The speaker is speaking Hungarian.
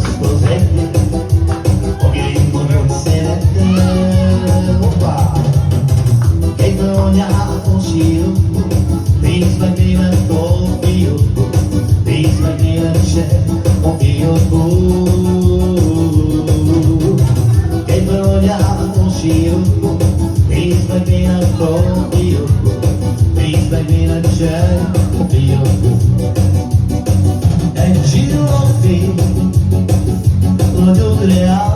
gostosetti, foguinho meu szerettem, hoppá! Egy anyáton sírok, nézd meg német a fiókot, nézd meg német se a fiókot. Egy anyáton sírok, nézd meg német a fiókot, nézd meg német se a fiókot. Egy csillagfény, nagyon reál,